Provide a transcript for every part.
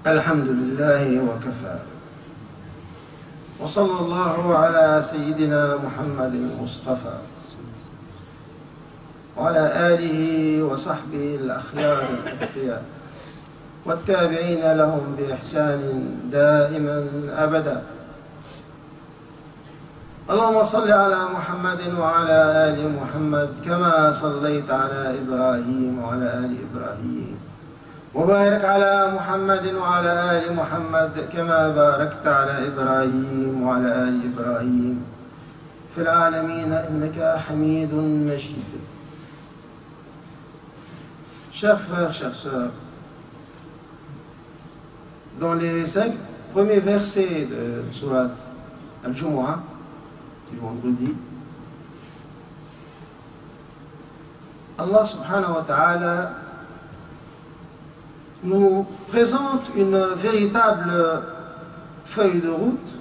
الحمد لله وكفى وصلى الله على سيدنا محمد المصطفى وعلى آله وصحبه الأخيار الأتقياء والتابعين لهم بإحسان دائما أبدا. اللهم صل على محمد وعلى آل محمد كما صليت على إبراهيم وعلى آل إبراهيم، وبارك على محمد وعلى آل محمد كما باركت على إبراهيم وعلى آل إبراهيم في العالمين إنك حميد مجيد. Chers frères, chères sœurs, dans les 5 premiers versets de Surat Al-Jumu'ah, du vendredi, Allah subhanahu wa ta'ala nous présente une véritable feuille de route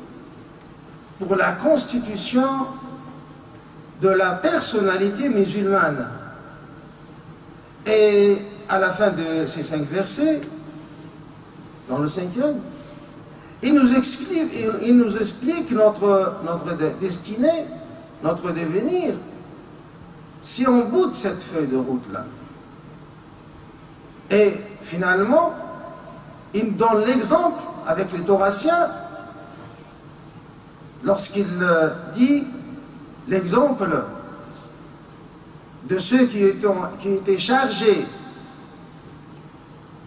pour la constitution de la personnalité musulmane. Et à la fin de ces 5 versets, dans le 5e, il nous explique notre destinée, notre devenir, si on bout cette feuille de route-là. Et finalement, il nous donne l'exemple avec les Thoraciens, lorsqu'il dit l'exemple de ceux qui étaient chargés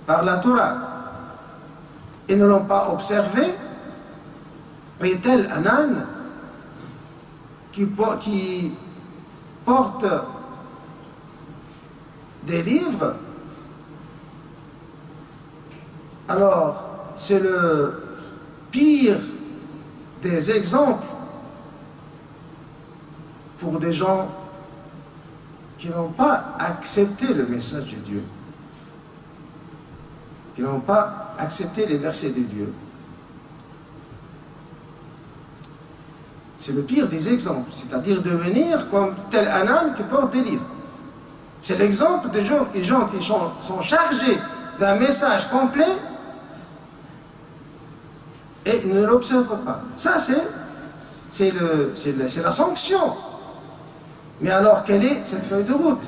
par la Torah et ne l'ont pas observé, et tel un âne qui porte des livres. Alors, c'est le pire des exemples pour des gens qui n'ont pas accepté le message de Dieu, qui n'ont pas accepté les versets de Dieu. C'est le pire des exemples, c'est-à-dire devenir comme tel un âne qui porte des livres. C'est l'exemple des gens qui sont chargés d'un message complet et ne l'observent pas. Ça, c'est la sanction. Mais alors, quelle est cette feuille de route?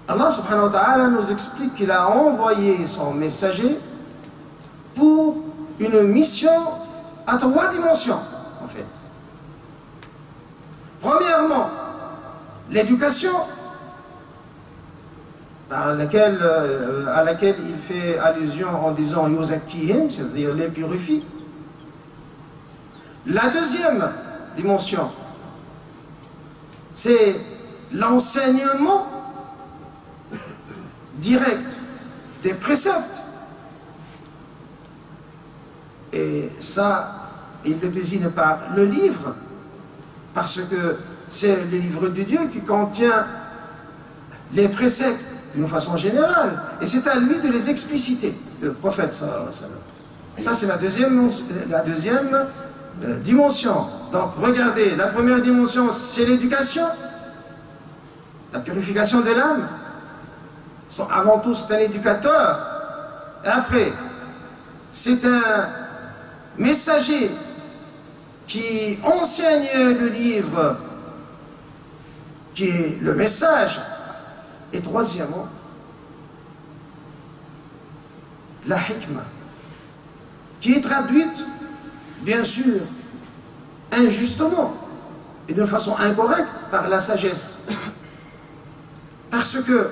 Allah subhanahu wa ta'ala nous explique qu'il a envoyé son messager pour une mission à 3 dimensions, en fait. Premièrement, l'éducation, à laquelle il fait allusion en disant Yuzakkihim, c'est-à-dire les purifie. La deuxième dimension, c'est l'enseignement direct des préceptes. Et ça, il le désigne par le livre, parce que c'est le livre de Dieu qui contient les préceptes d'une façon générale, et c'est à lui de les expliciter, le prophète sallallahu alayhi wa sallam. Ça, c'est la deuxième dimension. Donc, regardez, la première dimension, c'est l'éducation, la purification de l'âme. Avant tout, c'est un éducateur. Et après, c'est un messager qui enseigne le livre, qui est le message. Et troisièmement, la hikmah, qui est traduite, bien sûr, injustement et d'une façon incorrecte par la sagesse. Parce que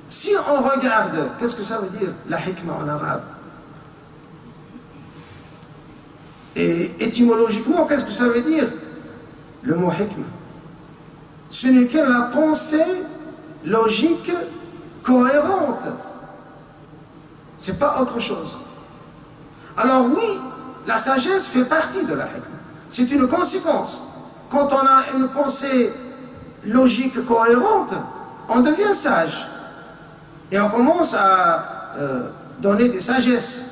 si on regarde, qu'est-ce que ça veut dire la hikmah en arabe? Et étymologiquement, qu'est-ce que ça veut dire le mot hikmah? Ce n'est que la pensée logique cohérente. C'est pas autre chose. Alors oui, la sagesse fait partie de la hikmah. C'est une conséquence. Quand on a une pensée logique cohérente, on devient sage. Et on commence à donner des sagesses.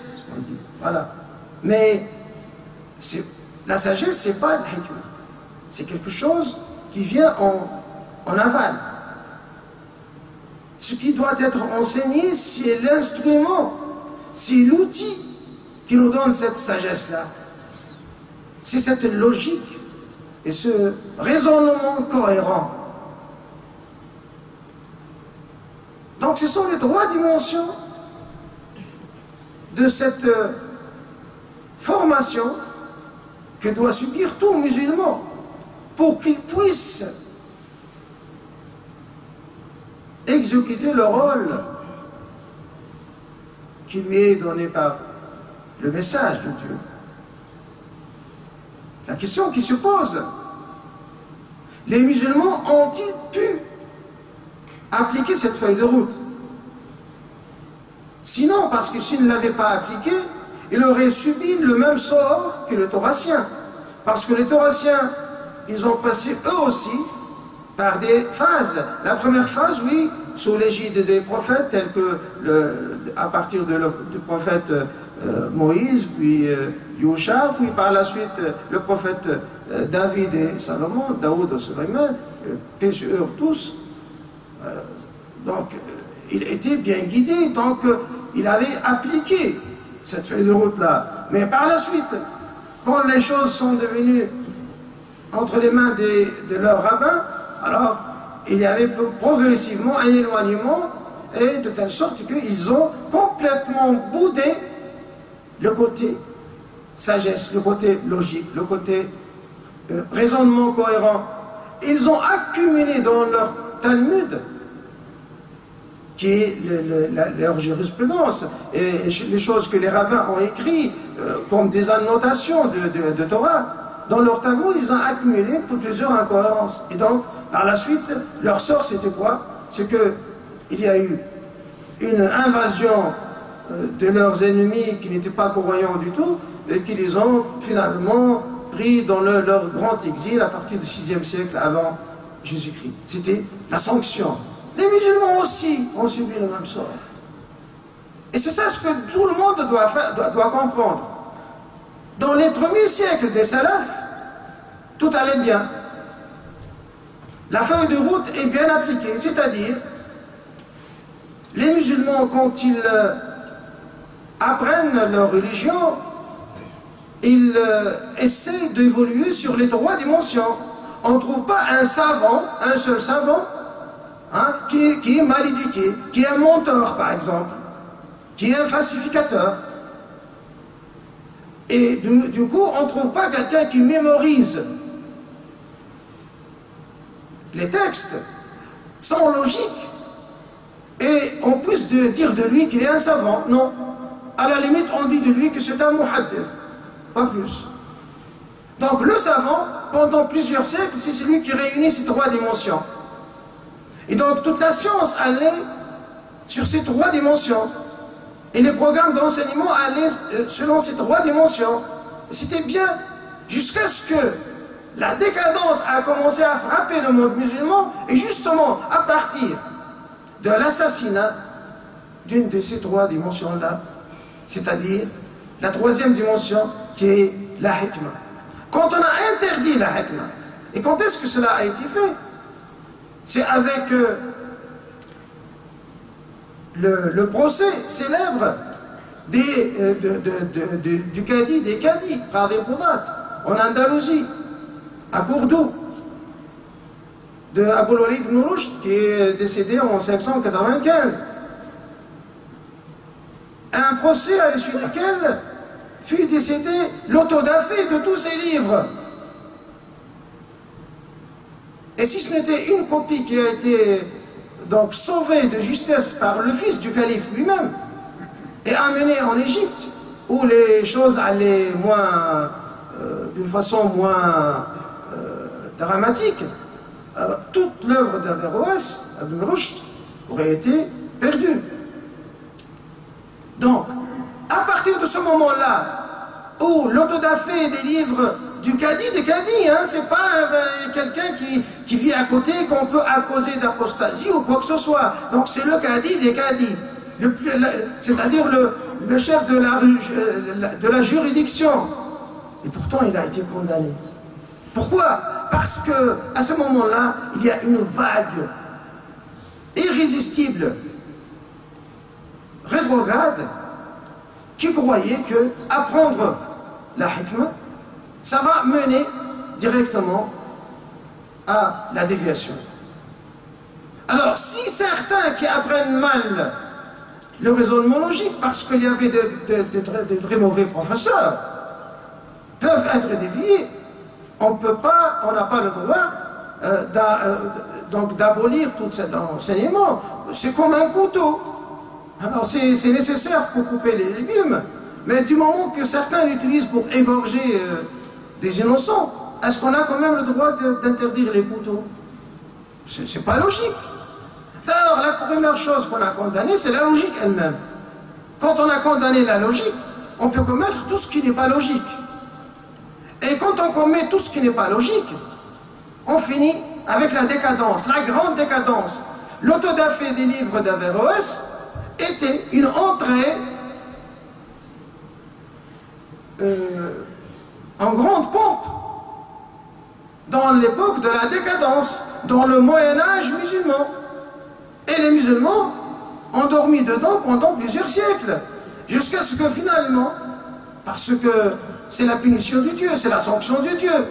Voilà. Mais la sagesse, c'est pas la hikmah. C'est quelque chose qui vient en aval. Ce qui doit être enseigné, c'est l'instrument, c'est l'outil qui nous donne cette sagesse-là. C'est cette logique et ce raisonnement cohérent. Donc ce sont les trois dimensions de cette formation que doit subir tout musulman pour qu'il puisse exécuter le rôle qui lui est donné par le message de Dieu. La question qui se pose, les musulmans ont-ils pu appliquer cette feuille de route? Sinon, parce que s'ils ne l'avaient pas appliquée, ils auraient subi le même sort que les Thoraciens. Parce que les Thoraciens, ils ont passé eux aussi par des phases. La première phase, oui, sous l'égide des prophètes, tels que à partir du prophète Moïse, puis Yusha, puis par la suite le prophète David et Salomon, Daoud et Sulayman, paix sur eux tous. Donc, il était bien guidé, donc il avait appliqué cette feuille de route-là. Mais par la suite, quand les choses sont devenues entre les mains de leurs rabbins, alors il y avait progressivement un éloignement, et de telle sorte qu'ils ont complètement boudé le côté sagesse, le côté logique, le côté raisonnement cohérent. Ils ont accumulé dans leur Talmud, qui est leur jurisprudence, et les choses que les rabbins ont écrites comme des annotations de Torah, dans leur Talmud, ils ont accumulé pour plusieurs incohérences. Et donc, par la suite, leur sort, c'était quoi? C'est qu'il y a eu une invasion de leurs ennemis qui n'étaient pas croyants du tout, et qui les ont finalement pris dans leur grand exil à partir du 6e siècle avant Jésus-Christ. C'était la sanction. Les musulmans aussi ont subi le même sort. Et c'est ça ce que tout le monde doit comprendre. Dans les premiers siècles des salafs, tout allait bien. La feuille de route est bien appliquée, c'est-à-dire les musulmans, quand ils apprennent leur religion, ils essaient d'évoluer sur les trois dimensions. On ne trouve pas un savant, un seul savant, qui est mal éduqué, qui est un menteur par exemple, qui est un falsificateur. Et du coup, on ne trouve pas quelqu'un qui mémorise les textes sans logique et on puisse dire de lui qu'il est un savant. Non. À la limite, on dit de lui que c'est un muhaddith, pas plus. Donc le savant, pendant plusieurs siècles, c'est celui qui réunit ces trois dimensions. Et donc toute la science allait sur ces trois dimensions. Et les programmes d'enseignement allaient selon ces trois dimensions. C'était bien, jusqu'à ce que la décadence a commencé à frapper le monde musulman, et justement à partir de l'assassinat d'une de ces trois dimensions-là, c'est-à-dire la troisième dimension qui est la hikmah. Quand on a interdit la hikmah, et quand est-ce que cela a été fait? C'est avec le procès célèbre du cadi, des cadis, Qadi Qudat, en Andalousie, à Cordoue, de Abul Walid ibn Rushd, qui est décédé en 595. Un procès à l'issue duquel fut décédé l'autodafé de tous ses livres. Et si ce n'était une copie qui a été donc sauvée de justesse par le fils du calife lui-même et amenée en Égypte, où les choses allaient moins, d'une façon moins dramatique, toute l'œuvre d'Averroès, Ibn Rushd, aurait été perdue. Donc, à partir de ce moment-là, où l'autodafé des livres du cadi, des cadis, c'est pas quelqu'un qui vit à côté, qu'on peut accuser d'apostasie ou quoi que ce soit. Donc c'est le cadi des cadis, c'est-à-dire le chef de la juridiction. Et pourtant il a été condamné. Pourquoi? Parce que à ce moment-là, il y a une vague irrésistible, rétrograde, qui croyait que apprendre la hikmah, ça va mener directement à la déviation. Alors, si certains qui apprennent mal le raisonnement logique, parce qu'il y avait de très mauvais professeurs, peuvent être déviés, on n'a pas le droit d'abolir tout cet enseignement. C'est comme un couteau. Alors c'est nécessaire pour couper les légumes, mais du moment que certains l'utilisent pour égorger des innocents, est-ce qu'on a quand même le droit d'interdire les couteaux? C'est pas logique. D'ailleurs, la première chose qu'on a condamnée, c'est la logique elle-même. Quand on a condamné la logique, on peut commettre tout ce qui n'est pas logique. Et quand on commet tout ce qui n'est pas logique, on finit avec la décadence, la grande décadence. L'autodafé des livres d'Averroès était une entrée en grande pompe dans l'époque de la décadence, dans le Moyen-Âge musulman. Et les musulmans ont dormi dedans pendant plusieurs siècles, jusqu'à ce que finalement, parce que c'est la punition de Dieu, c'est la sanction de Dieu,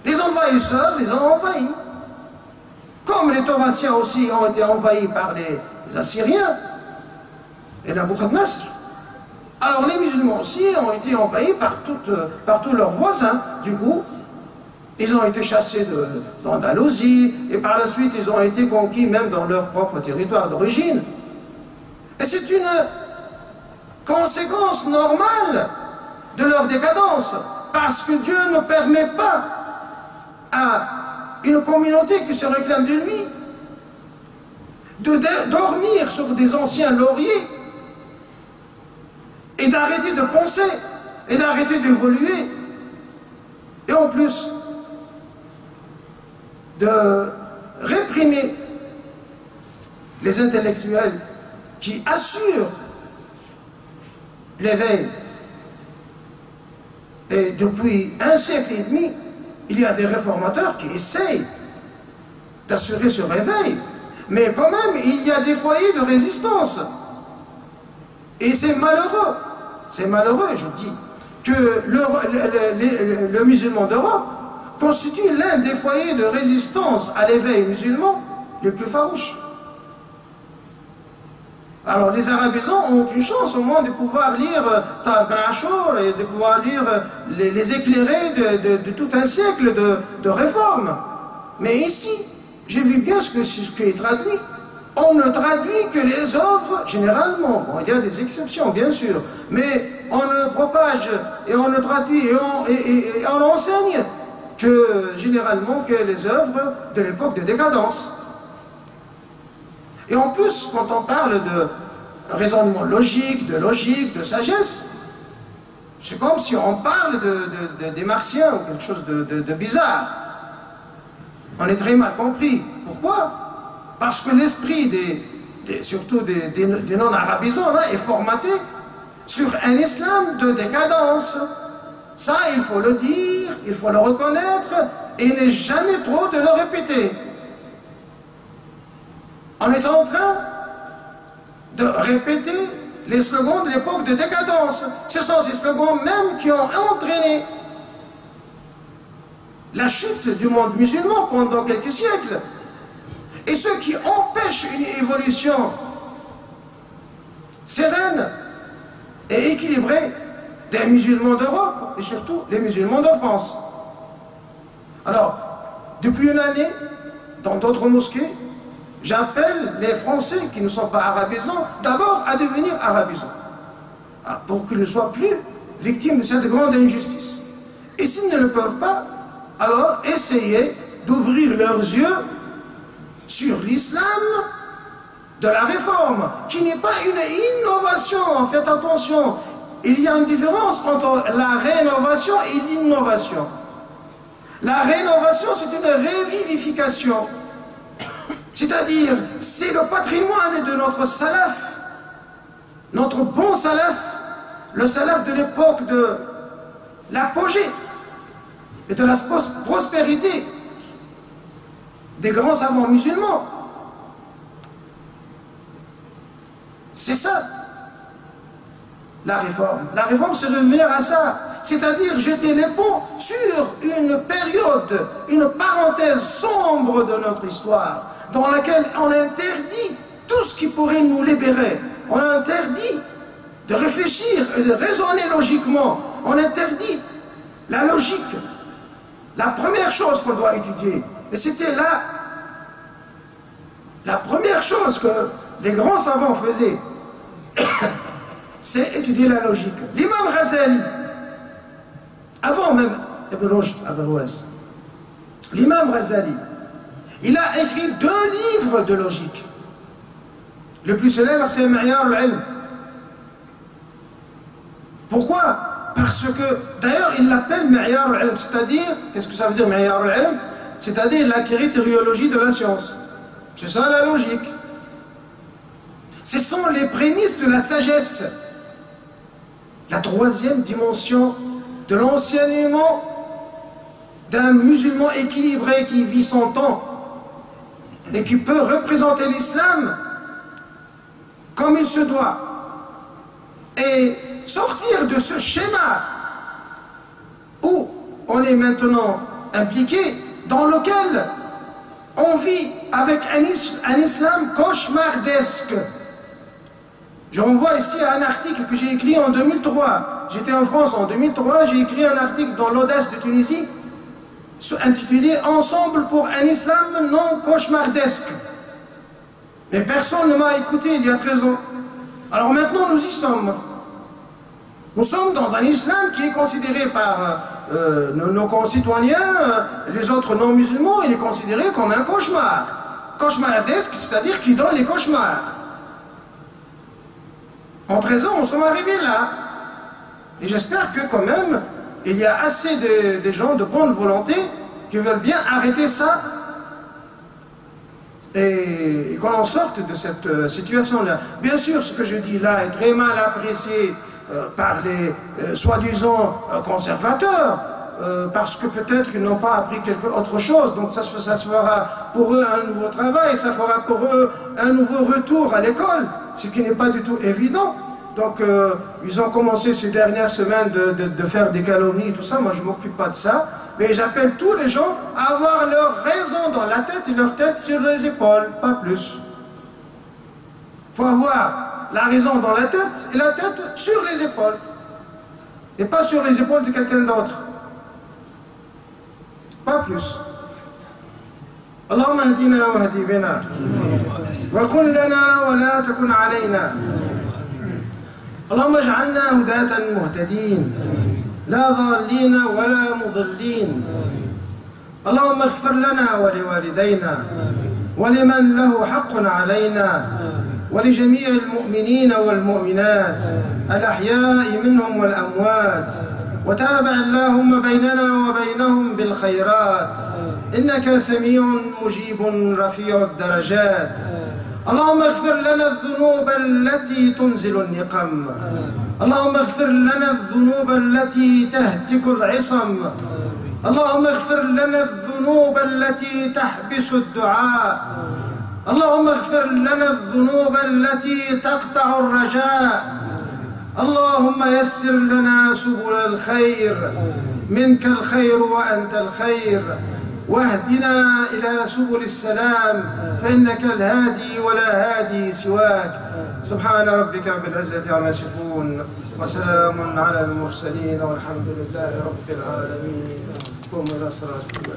les envahisseurs les ont envahis. Comme les Taurassiens aussi ont été envahis par les Assyriens et Nabuchodonosor. Alors les musulmans aussi ont été envahis par tous leurs voisins. Du coup, ils ont été chassés d'Andalousie et par la suite ils ont été conquis même dans leur propre territoire d'origine. Et c'est une conséquence normale de leur décadence, parce que Dieu ne permet pas à une communauté qui se réclame de lui de dormir sur des anciens lauriers et d'arrêter de penser et d'arrêter d'évoluer, et en plus de réprimer les intellectuels qui assurent l'éveil. Et depuis un siècle et demi, il y a des réformateurs qui essayent d'assurer ce réveil, mais quand même il y a des foyers de résistance. Et c'est malheureux, je dis, que le musulman d'Europe constitue l'un des foyers de résistance à l'éveil musulman les plus farouches. Alors les arabisants ont une chance au moins de pouvoir lire Tal Ben Achour et de pouvoir lire les éclairés de tout un siècle de réformes. Mais ici, j'ai vu bien ce qui est traduit. On ne traduit que les œuvres, généralement. Bon, il y a des exceptions, bien sûr. Mais on ne propage et on ne traduit et on enseigne que, généralement, que les œuvres de l'époque de décadence. Et en plus, quand on parle de raisonnement logique, de sagesse, c'est comme si on parle des martiens ou quelque chose de bizarre. On est très mal compris. Pourquoi? Parce que l'esprit surtout des non-arabisants là, est formaté sur un islam de décadence. Ça, il faut le dire, il faut le reconnaître, et il n'est jamais trop de le répéter. On est en train de répéter les slogans de l'époque de décadence. Ce sont ces slogans même qui ont entraîné la chute du monde musulman pendant quelques siècles. Et ceux qui empêchent une évolution sereine et équilibrée des musulmans d'Europe et surtout les musulmans de France. Alors, depuis une année, dans d'autres mosquées, j'appelle les Français qui ne sont pas arabisants d'abord à devenir arabisants, pour qu'ils ne soient plus victimes de cette grande injustice. Et s'ils ne le peuvent pas, alors essayez d'ouvrir leurs yeux sur l'islam de la réforme, qui n'est pas une innovation. Faites attention, il y a une différence entre la rénovation et l'innovation. La rénovation, c'est une revivification. C'est-à-dire, c'est le patrimoine de notre salaf, notre bon salaf, le salaf de l'époque de l'apogée et de la prospérité des grands savants musulmans. C'est ça, la réforme. La réforme, c'est revenir à ça. C'est-à-dire jeter les ponts sur une période, une parenthèse sombre de notre histoire, dans laquelle on interdit tout ce qui pourrait nous libérer. On interdit de réfléchir et de raisonner logiquement. On interdit la logique. La première chose qu'on doit étudier, et c'était là, la première chose que les grands savants faisaient, c'est étudier la logique. L'imam Ghazali, avant même Ibn Rushd, Averroès, l'imam Ghazali, il a écrit 2 livres de logique. Le plus célèbre, c'est Ma'yar al-Ilm. Pourquoi? Parce que, d'ailleurs, il l'appelle Ma'yar al-Ilm, c'est-à-dire, qu'est-ce que ça veut dire Ma'yar al-Ilm? C'est-à-dire la critériologie de la science. C'est ça la logique. Ce sont les prémices de la sagesse. La 3e dimension de l'enseignement d'un musulman équilibré qui vit son temps et qui peut représenter l'islam comme il se doit et sortir de ce schéma où on est maintenant impliqué, dans lequel on vit avec un islam cauchemardesque. Je renvoie ici à un article que j'ai écrit en 2003. J'étais en France en 2003, j'ai écrit un article dans l'Audace de Tunisie intitulé « Ensemble pour un islam non cauchemardesque ». Mais personne ne m'a écouté il y a 13 ans. Alors maintenant nous y sommes. Nous sommes dans un islam qui est considéré par nos concitoyens, les autres non-musulmans, il est considéré comme un cauchemar. Cauchemardesque, c'est-à-dire qui donne les cauchemars. En 13 ans, nous sommes arrivés là. Et j'espère que quand même, il y a assez de gens de bonne volonté qui veulent bien arrêter ça et qu'on en sorte de cette situation-là. Bien sûr, ce que je dis là est très mal apprécié par les soi-disant conservateurs, parce que peut-être qu'ils n'ont pas appris quelque autre chose, donc ça fera pour eux un nouveau travail, ça fera pour eux un nouveau retour à l'école, ce qui n'est pas du tout évident. Donc ils ont commencé ces dernières semaines de faire des calomnies et tout ça, moi je ne m'occupe pas de ça, mais j'appelle tous les gens à avoir leur raison dans la tête et leur tête sur les épaules, pas plus. Il faut avoir la raison dans la tête et la tête sur les épaules, et pas sur les épaules de quelqu'un d'autre. Pas plus. Allahumma hadina wa hadi bina wa kun lana wa la takun alayna. Allahumma ij'alna hudatan muhtadin la dhalin wa la mudillin. Allahumma ighfir lana wa liwalidayna wa liman lahu haqqun alayna wa li jami'il mu'minina wal mu'minat al-ahya'i minhum wal amwat. وتابع اللهم بيننا وبينهم بالخيرات إنك سميع مجيب رفيع الدرجات. اللهم اغفر لنا الذنوب التي تنزل النقم. اللهم اغفر لنا الذنوب التي تهتك العصم. اللهم اغفر لنا الذنوب التي تحبس الدعاء. اللهم اغفر لنا الذنوب التي تقطع الرجاء. اللهم يسر لنا سبل الخير، منك الخير وأنت الخير، واهدنا إلى سبل السلام فإنك الهادي ولا هادي سواك. سبحان ربك رب العزة عما يصفون وسلام على المرسلين والحمد لله رب العالمين. قوموا إلى صلاتكم.